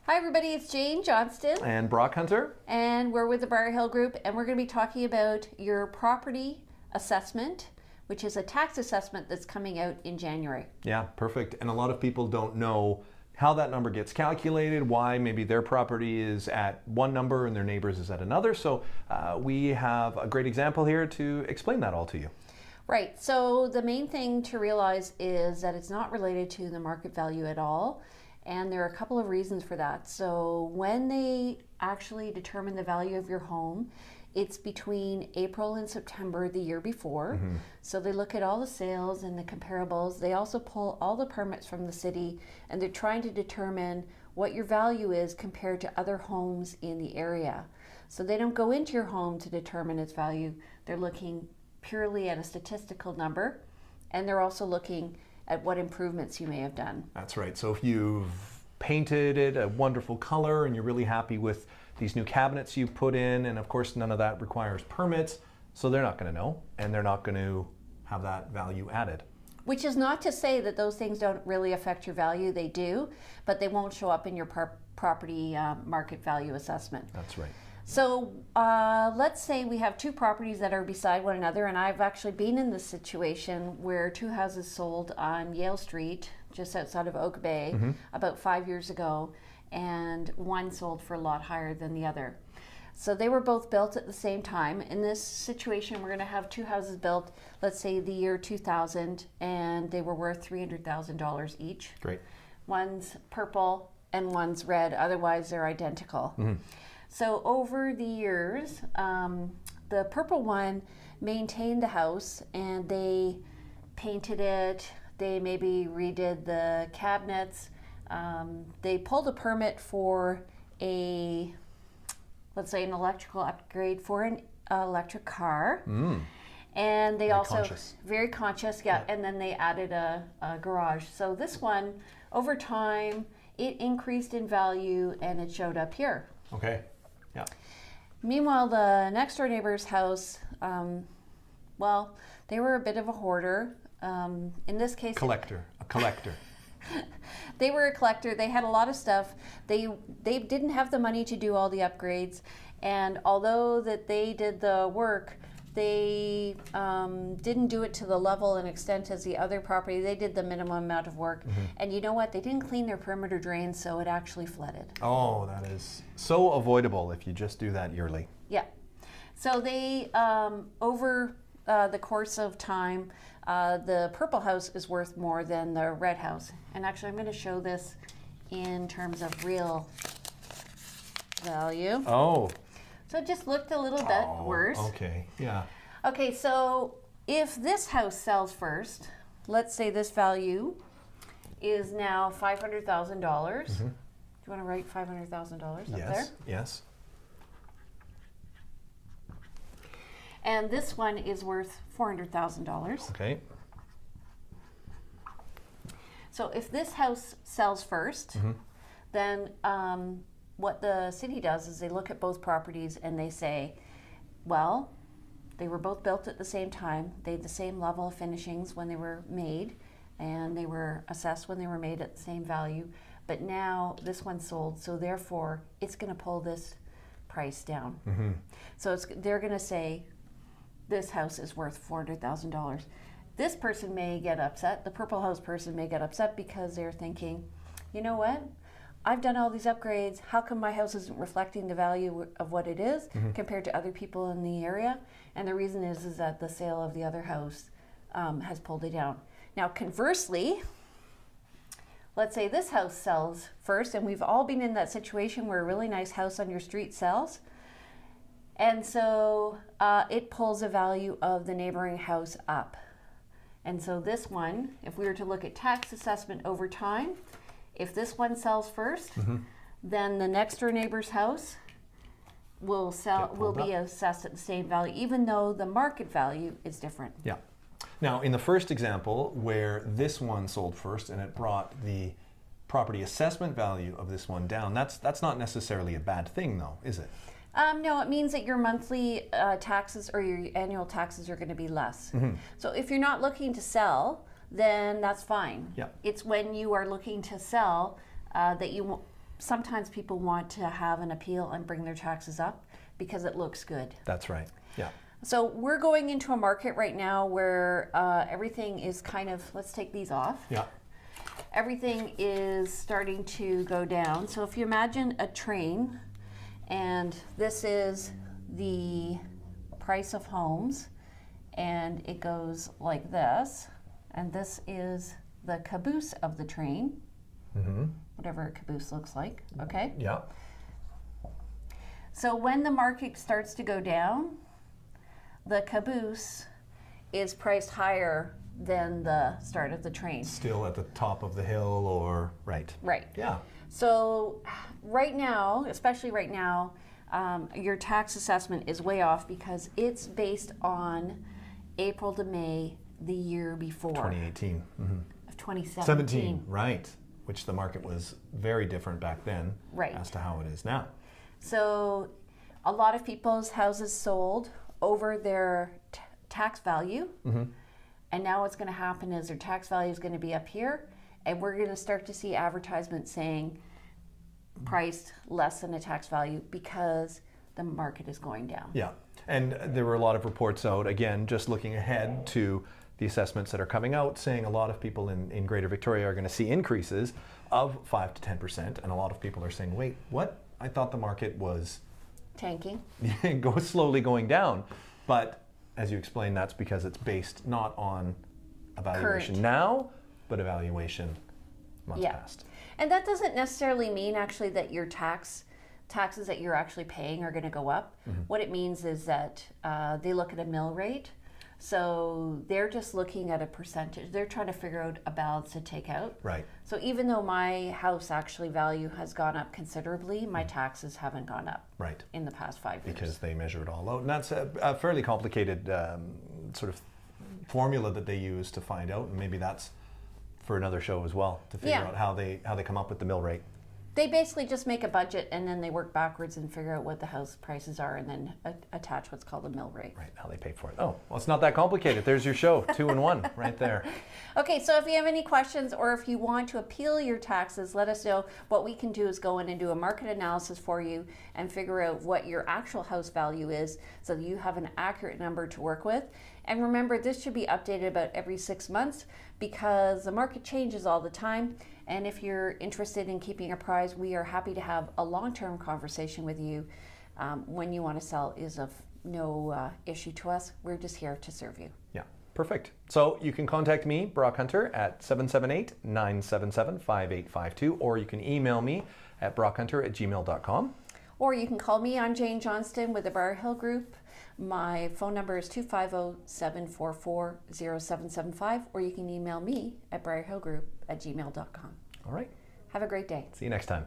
Hi everybody, it's Jane Jonston. And BrockHunter. And we're with the BriarHillGroup, and we're going to be talking about your property assessment, which is a tax assessment that's coming out in January. Yeah, perfect. And a lot of people don't know how that number gets calculated, why maybe their property is at one number and their neighbors is at another. So we have a great example here to explain that all to you. Right, so the main thing to realize is that it's not related to the market value at all. And there are a couple of reasons for that. So when they actually determine the value of your home, it's between April and September the year before. So they look at all the sales and the comparables. They also pull all the permits from the city, and they're trying to determine what your value is compared to other homes in the area. So they don't go into your home to determine its value. They're looking purely at a statistical number, and they're also looking at what improvements you may have done. That's right. So if you've painted it a wonderful color and you're really happy with these new cabinets you've put in, and of course none of that requires permits, so they're not going to know, and they're not going to have that value added. Which is not to say that those things don't really affect your value. They do, but they won't show up in your property market value assessment. That's right. So let's say we have two properties that are beside one another, and I've actually been in this situation where two houses sold on Yale Street, just outside of Oak Bay, about 5 years ago, and one sold for a lot higher than the other. So they were both built at the same time. In this situation, we're going to have two houses built, let's say the year 2000, and they were worth $300,000 each. Great. One's purple and one's red, otherwise they're identical. So over the years, the purple one maintained the house, and they painted it, they maybe redid the cabinets, they pulled a permit for a, let's say, an electrical upgrade for an electric car. And they very conscious, yeah, and then they added a garage. So this one, over time, it increased in value and it showed up here. Okay. Yeah. Meanwhile, the next door neighbor's house, well, they were a bit of a hoarder. In this case, A collector. they were a collector. They had a lot of stuff. They didn't have the money to do all the upgrades, and although that they did the work, they didn't do it to the level and extent as the other property. They did the minimum amount of work. And you know what? They didn't clean their perimeter drains, so it actually flooded. Oh, that is so avoidable if you just do that yearly. Yeah. So they, over the course of time, the purple house is worth more than the red house. And actually, I'm going to show this in terms of real value. Oh. So it just looked a little bit worse. Okay, yeah. Okay, so if this house sells first, let's say this value is now $500,000. Do you want to write $500,000 up there? Yes. And this one is worth $400,000. Okay. So if this house sells first, then what the city does is they look at both properties and they say, well, they were both built at the same time, they had the same level of finishings when they were made, and they were assessed when they were made at the same value, but now this one sold, so therefore it's going to pull this price down. So they're going to say this house is worth $400,000. This person may get upset, the purple house person may get upset, because they're thinking, you know what? I've done all these upgrades. How come my house isn't reflecting the value of what it is compared to other people in the area? And the reason is that the sale of the other house has pulled it down. Now, conversely, let's say this house sells first, and we've all been in that situation where a really nice house on your street sells. And so it pulls the value of the neighboring house up. And so this one, if we were to look at tax assessment over time, if this one sells first, then the next door neighbor's house will be assessed at the same value, even though the market value is different. Yeah. Now, in the first example, where this one sold first and it brought the property assessment value of this one down, that's not necessarily a bad thing, though, is it? No, it means that your monthly taxes or your annual taxes are going to be less. So if you're not looking to sell, then that's fine. Yeah. It's when you are looking to sell that you sometimes people want to have an appeal and bring their taxes up because it looks good. That's right. Yeah. So we're going into a market right now where everything is kind of, let's take these off. Yeah. Everything is starting to go down. So if you imagine a train, and this is the price of homes, and it goes like this, and this is the caboose of the train, whatever a caboose looks like, okay? Yeah. So when the market starts to go down, the caboose is priced higher than the start of the train. Still at the top of the hill, or right. Right. Yeah. So right now, especially right now, your tax assessment is way off because it's based on April to May the year before. 2018. Of 2017. 17, right. Which the market was very different back then, Right. as to how it is now. So a lot of people's houses sold over their tax value. And now what's going to happen is their tax value is going to be up here, and we're going to start to see advertisements saying priced less than a tax value because the market is going down. Yeah, and there were a lot of reports out, again, just looking ahead to the assessments that are coming out, saying a lot of people in Greater Victoria are going to see increases of 5 to 10%, and a lot of people are saying, wait, what? I thought the market was Tanking. slowly going down. But as you explained, that's because it's based not on evaluation Current. now, but evaluation months Yeah. past. And that doesn't necessarily mean actually that your taxes that you're actually paying are going to go up. What it means is that they look at a mill rate. So they're just looking at a percentage. They're trying to figure out a balance to take out. Right. So even though my house actually value has gone up considerably, my taxes haven't gone up Right. in the past 5 years. Because they measure it all out. And that's a fairly complicated sort of formula that they use to find out. And maybe that's for another show as well, to figure Yeah. out how they come up with the mill rate. They basically just make a budget and then they work backwards and figure out what the house prices are and then attach what's called a mill rate. Right, how they pay for it. Oh, well, it's not that complicated. There's your show, 2-in-1, right there. Okay, so if you have any questions or if you want to appeal your taxes, let us know. What we can do is go in and do a market analysis for you and figure out what your actual house value is so that you have an accurate number to work with. And remember, this should be updated about every 6 months because the market changes all the time. And if you're interested in keeping apprised, we are happy to have a long-term conversation with you. When you want to sell is of no issue to us. We're just here to serve you. Yeah, perfect. So you can contact me, BrockHunter, at 778-977-5852, or you can email me at brockhunter@gmail.com. Or you can call me. I'm Jane Jonston with the BriarHillGroup. My phone number is 250-744-0775, or you can email me at BriarHillGroup@gmail.com. All right. Have a great day. See you next time.